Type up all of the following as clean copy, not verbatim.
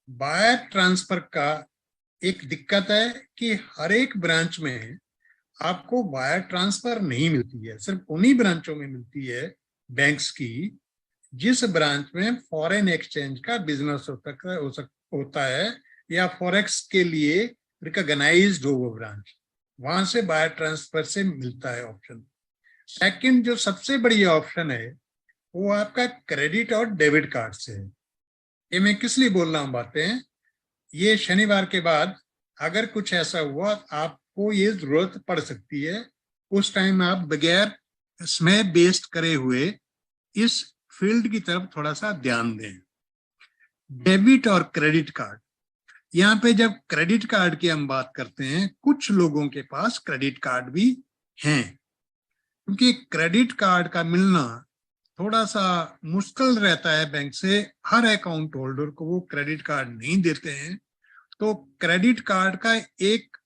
Wire transfer का एक दिक्कत है कि हर एक ब्रांच में आपको वायर ट्रांसफर नहीं मिलती है, सिर्फ उन्हीं ब्रांचों में मिलती है बैंक्स की जिस ब्रांच में फॉरेन एक्सचेंज का बिजनेस होता है या फॉरेक्स के लिए रिकॉग्नाइज्ड हो वो ब्रांच, वहां से वायर ट्रांसफर से मिलता है ऑप्शन। सेकंड जो सबसे बड़ी ऑप्शन है वो आपका क्रेडिट और डेबिट कार्ड से है। ये मैं किस लिए बोल रहा हूँ बातें, ये शनिवार के बाद अगर कुछ ऐसा हुआ आपको ये जरूरत पड़ सकती है, उस टाइम आप बगैर समय बेस्ट करे हुए इस फील्ड की तरफ थोड़ा सा ध्यान दें। डेबिट और क्रेडिट कार्ड, यहाँ पे जब क्रेडिट कार्ड की हम बात करते हैं, कुछ लोगों के पास क्रेडिट कार्ड भी हैं, क्योंकि क्रेडिट कार्ड का मिलना थोड़ा सा मुश्किल रहता है बैंक से, हर अकाउंट होल्डर को वो क्रेडिट कार्ड नहीं देते हैं। तो क्रेडिट कार्ड का एक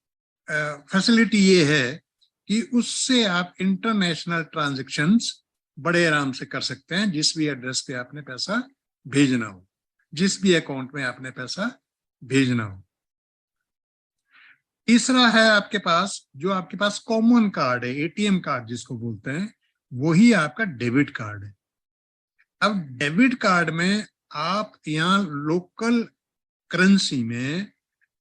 फैसिलिटी ये है कि उससे आप इंटरनेशनल ट्रांजैक्शंस बड़े आराम से कर सकते हैं, जिस भी एड्रेस पे आपने पैसा भेजना हो, जिस भी अकाउंट में आपने पैसा भेजना हो। तीसरा है आपके पास, जो आपके पास कॉमन कार्ड है, एटीएम कार्ड जिसको बोलते हैं, वही आपका डेबिट कार्ड है। अब डेबिट कार्ड में आप यहाँ लोकल करेंसी में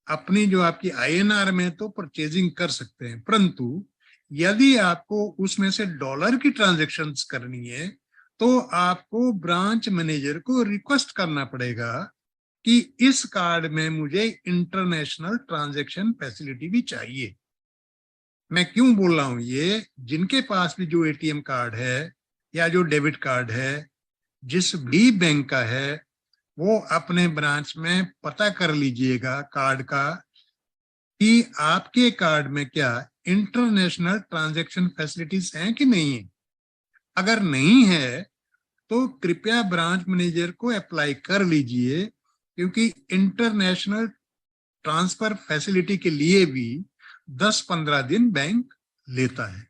अपनी जो आपकी आईएनआर में तो परचेजिंग कर सकते हैं, परंतु यदि आपको उसमें से डॉलर की ट्रांजैक्शंस करनी है तो आपको ब्रांच मैनेजर को रिक्वेस्ट करना पड़ेगा कि इस कार्ड में मुझे इंटरनेशनल ट्रांजैक्शन फैसिलिटी भी चाहिए। मैं क्यों बोल रहा हूं ये, जिनके पास भी जो एटीएम कार्ड है या जो डेबिट कार्ड है जिस भी बैंक का है, वो अपने ब्रांच में पता कर लीजिएगा कार्ड का कि आपके कार्ड में क्या इंटरनेशनल ट्रांजैक्शन फैसिलिटीज हैं कि नहीं है। अगर नहीं है तो कृपया ब्रांच मैनेजर को अप्लाई कर लीजिए, क्योंकि इंटरनेशनल ट्रांसफर फैसिलिटी के लिए भी 10-15 दिन बैंक लेता है।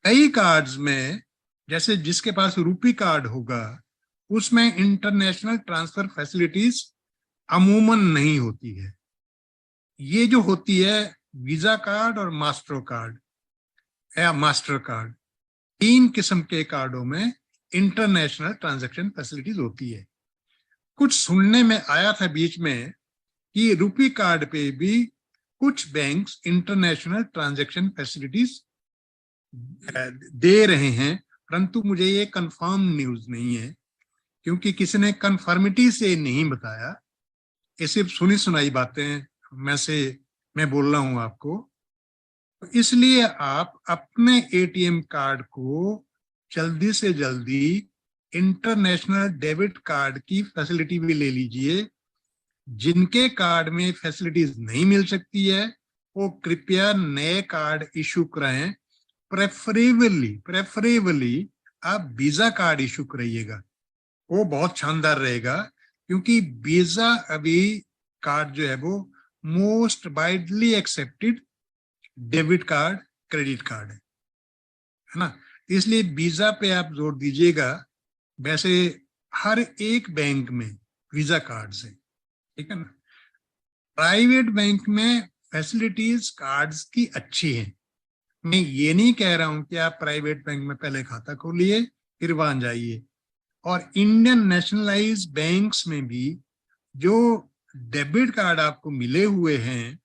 कई कार्ड्स में, जैसे जिसके पास रुपी कार्ड होगा, उसमें इंटरनेशनल ट्रांसफर फैसिलिटीज अमूमन नहीं होती है। ये जो होती है वीजा कार्ड और मास्टर कार्ड या मास्टर कार्ड, तीन किस्म के कार्डों में इंटरनेशनल ट्रांजैक्शन फैसिलिटीज होती है। कुछ सुनने में आया था बीच में कि रुपी कार्ड पे भी कुछ बैंक्स इंटरनेशनल ट्रांजैक्शन फैसिलिटीज दे रहे हैं, परंतु मुझे ये कंफर्म न्यूज नहीं है, क्योंकि किसी ने कंफर्मिटी से नहीं बताया। ये सिर्फ सुनी सुनाई बातें मैं बोल रहा हूं आपको। इसलिए आप अपने एटीएम कार्ड को जल्दी से जल्दी इंटरनेशनल डेबिट कार्ड की फैसिलिटी भी ले लीजिए। जिनके कार्ड में फैसिलिटीज नहीं मिल सकती है वो कृपया नए कार्ड इशू कराएं। प्रेफरेबली आप वीजा कार्ड इशू कराइएगा, वो बहुत शानदार रहेगा, क्योंकि वीजा अभी कार्ड जो है वो most widely accepted debit card credit card है ना। इसलिए वीजा पे आप जोर दीजिएगा। वैसे हर एक बैंक में वीजा कार्ड से, ठीक है ना। प्राइवेट बैंक में फैसिलिटीज कार्ड्स की अच्छी है। मैं ये नहीं कह रहा हूं कि आप प्राइवेट बैंक में पहले खाता खोलिए फिर वहां जाइए, और इंडियन नेशनलाइज बैंक्स में भी जो डेबिट कार्ड आपको मिले हुए हैं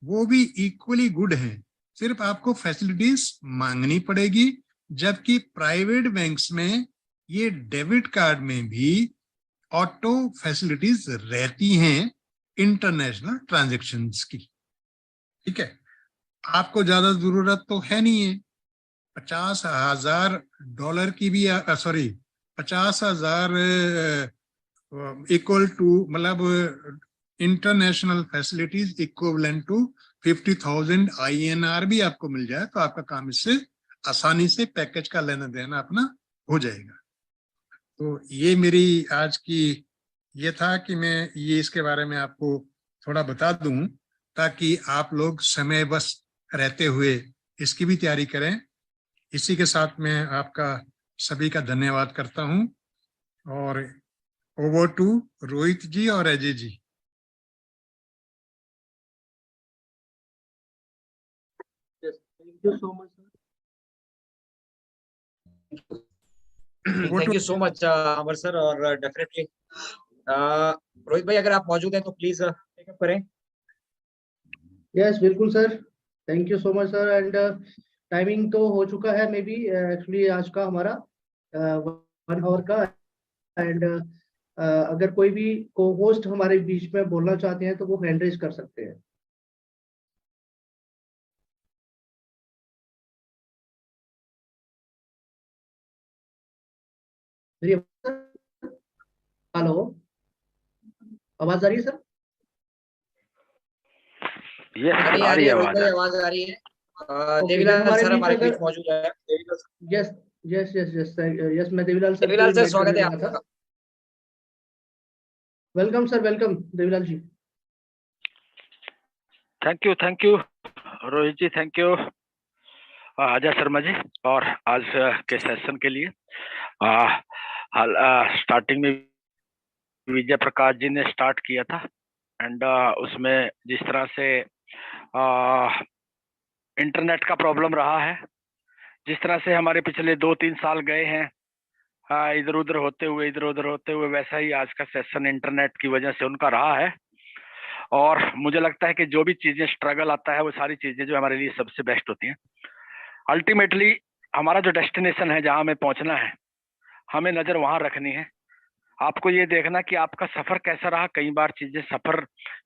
वो भी इक्वली गुड हैं, सिर्फ आपको फैसिलिटीज मांगनी पड़ेगी। जबकि प्राइवेट बैंक्स में ये डेबिट कार्ड में भी ऑटो फैसिलिटीज रहती हैं इंटरनेशनल ट्रांजैक्शंस की, ठीक है। आपको ज्यादा जरूरत तो है नहीं है, $50,000 की भी, सॉरी 50,000 इक्वल टू, मतलब international facilities equivalent to 50,000 INR भी आपको मिल जाए तो आपका काम इससे आसानी से पैकेज का लेना देना अपना हो जाएगा। तो ये मेरी आज की ये था कि मैं ये इसके बारे में आपको थोड़ा बता दूं, ताकि आप लोग समय बस रहते हुए इसकी भी तैयारी करें। इसी के साथ मैं आपका सभी का धन्यवाद करता हूं, और ओवर टू रोहित जी और Ajay ji. you so much, sir. Thank you so much Amar sir. और डेफिनेटली रोहित भाई अगर आप मौजूद हैं तो प्लीज टेकअप करें। यस बिल्कुल sir, thank you so much sir. And timing तो हो चुका है मे बी एक्चुअली आज का हमारा 1 आवर का। एंड अगर कोई भी को होस्ट हमारे बीच में बोलना चाहते हैं तो वो हैंड रेज कर सकते हैं। हेलो, आवाज आ रही है सर? यस आ रही है रोहित भाई, आवाज आ रही है। देवीलाल सर हमारे बीच मौजूद है। Yes yes yes yes yes, मैं देवीलाल सर देवीलाल सर स्वागत है आपका। Welcome sir, welcome Devilal ji. Thank you Rohit ji, thank you Ajay Sharma ji और आज के सेशन के लिए। स्टार्टिंग में विजय प्रकाश जी ने स्टार्ट किया था एंड उसमें जिस तरह से इंटरनेट का प्रॉब्लम रहा है, जिस तरह से हमारे पिछले 2-3 साल गए हैं इधर उधर होते हुए, वैसा ही आज का सेशन इंटरनेट की वजह से उनका रहा है। और मुझे लगता है कि जो भी चीजें स्ट्रगल आता है वो सारी चीजें जो हमारे लिए सबसे बेस्ट होती हैं। अल्टीमेटली हमारा जो डेस्टिनेशन है, जहां हमें पहुंचना है, हमें नजर वहां रखनी है। आपको ये देखना कि आपका सफर कैसा रहा। कई बार चीजें सफर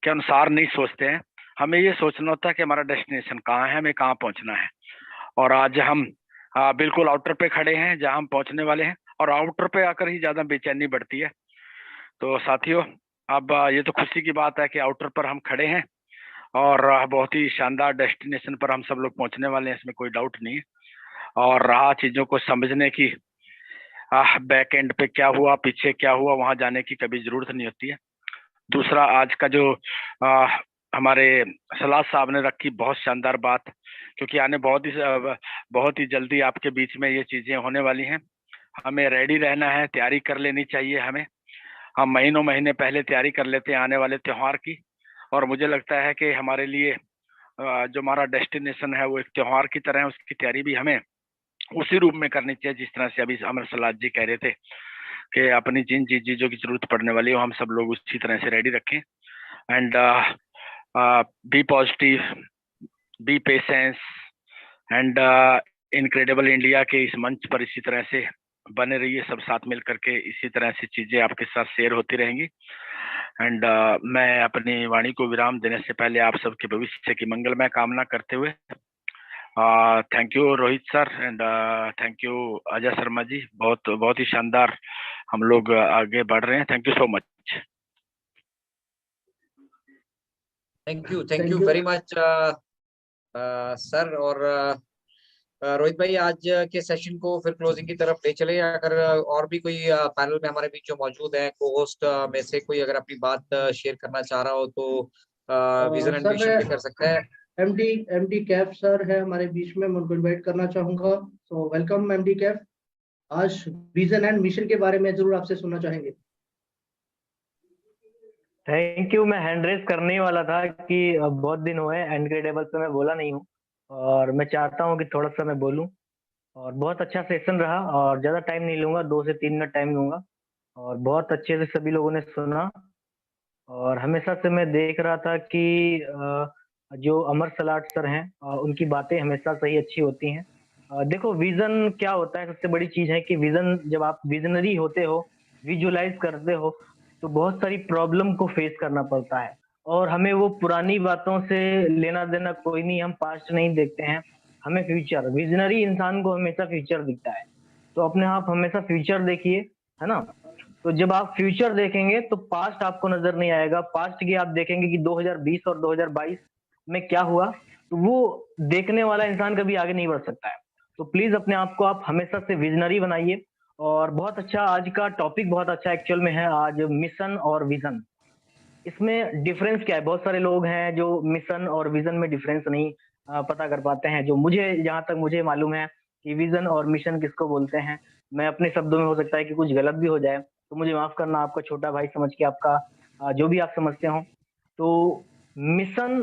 के अनुसार नहीं सोचते हैं, हमें ये सोचना होता है कि हमारा डेस्टिनेशन कहाँ है, हमें कहाँ पहुंचना है। और आज हम बिल्कुल आउटर पे खड़े हैं जहां हम पहुंचने वाले हैं, और आउटर पे आकर ही ज्यादा बेचैनी बढ़ती है। तो साथियों, अब ये तो खुशी की बात है कि आउटर पर हम खड़े हैं और बहुत ही शानदार डेस्टिनेशन पर हम सब लोग पहुंचने वाले हैं, इसमें कोई डाउट नहीं है। और रहा चीजों को समझने की, बैक एंड पे क्या हुआ, पीछे क्या हुआ, वहां जाने की कभी जरूरत नहीं होती है। दूसरा, आज का जो हमारे सलाह साहब ने रखी बहुत शानदार बात, क्योंकि आने बहुत ही जल्दी आपके बीच में ये चीजें होने वाली हैं। हमें रेडी रहना है, तैयारी कर लेनी चाहिए हमें। हम महीने पहले तैयारी कर लेते हैं आने वाले त्योहार की, और मुझे लगता है कि हमारे लिए जो हमारा डेस्टिनेशन है वो एक त्योहार की तरह है। उसकी तैयारी भी हमें उसी रूप में करनी चाहिए जिस तरह से अभी अमर सलाद जी कह रहे थे कि अपनी जिन चीजों की जरूरत पड़ने वाली है हम सब लोग उसी तरह से रेडी रखें। And be positive, be patience, and incredible India के इस मंच पर इसी तरह से बने रहिए, सब साथ मिल करके इसी तरह से चीजें आपके साथ शेयर होती रहेंगी। एंड मैं अपनी वाणी को विराम देने से पहले आप सबके भविष्य की मंगलमय कामना करते हुए thank you Rohit sir and thank you Ajay Sharma ji, बहुत ही शानदार हम लोग आगे बढ़ रहे हैं। Thank you so much. Thank you very much sir. और रोहित भाई, आज के सेशन को फिर क्लोजिंग की तरफ ले चले। अगर और भी कोई पैनल में हमारे बीच जो मौजूद है को होस्ट में से कोई अगर अपनी बात शेयर करना चाह रहा हो तो विजन एंड मिशन पे कर सकता है। एमडी कैफ सर है हमारे बीच में, मैं उनको इनवाइट करना चाहूंगा। So welcome MD Kaif. आज विजन एंड मिशन के बारे में जरूर आपसे सुनना चाहेंगे। Thank you. मैं हैंड रेस करने ही वाला था कि बहुत दिन हुए इनक्रेडिबल पे मैं बोला नहीं हूँ, और मैं चाहता हूँ कि थोड़ा सा मैं बोलूँ। और बहुत अच्छा सेशन रहा, और ज़्यादा टाइम नहीं लूँगा, 2 से 3 मिनट टाइम लूँगा। और बहुत अच्छे से सभी लोगों ने सुना, और हमेशा से मैं देख रहा था कि जो अमर सलाट सर हैं उनकी बातें हमेशा सही अच्छी होती हैं। देखो, विजन क्या होता है, सबसे बड़ी चीज़ है कि विजन, जब आप विजनरी होते हो, विजुलाइज करते हो, तो बहुत सारी प्रॉब्लम को फेस करना पड़ता है। और हमें वो पुरानी बातों से लेना देना कोई नहीं, हम पास्ट नहीं देखते हैं, हमें फ्यूचर। विजनरी इंसान को हमेशा फ्यूचर दिखता है, तो अपने आप हमेशा फ्यूचर देखिए, है ना। तो जब आप फ्यूचर देखेंगे तो पास्ट आपको नजर नहीं आएगा। पास्ट की आप देखेंगे कि 2020 और 2022 में क्या हुआ, तो वो देखने वाला इंसान कभी आगे नहीं बढ़ सकता है। तो प्लीज अपने आप को आप हमेशा से विजनरी बनाइए। और बहुत अच्छा आज का टॉपिक, बहुत अच्छा एक्चुअल में है आज, मिशन और विजन। इसमें डिफरेंस क्या है? बहुत सारे लोग हैं जो मिशन और विजन में डिफरेंस नहीं पता कर पाते हैं। जो मुझे, जहां तक मुझे मालूम है कि विजन और मिशन किसको बोलते हैं, मैं अपने शब्दों में, हो सकता है कि कुछ गलत भी हो जाए तो मुझे माफ करना, आपका छोटा भाई समझ के, आपका जो भी आप समझते हो। तो मिशन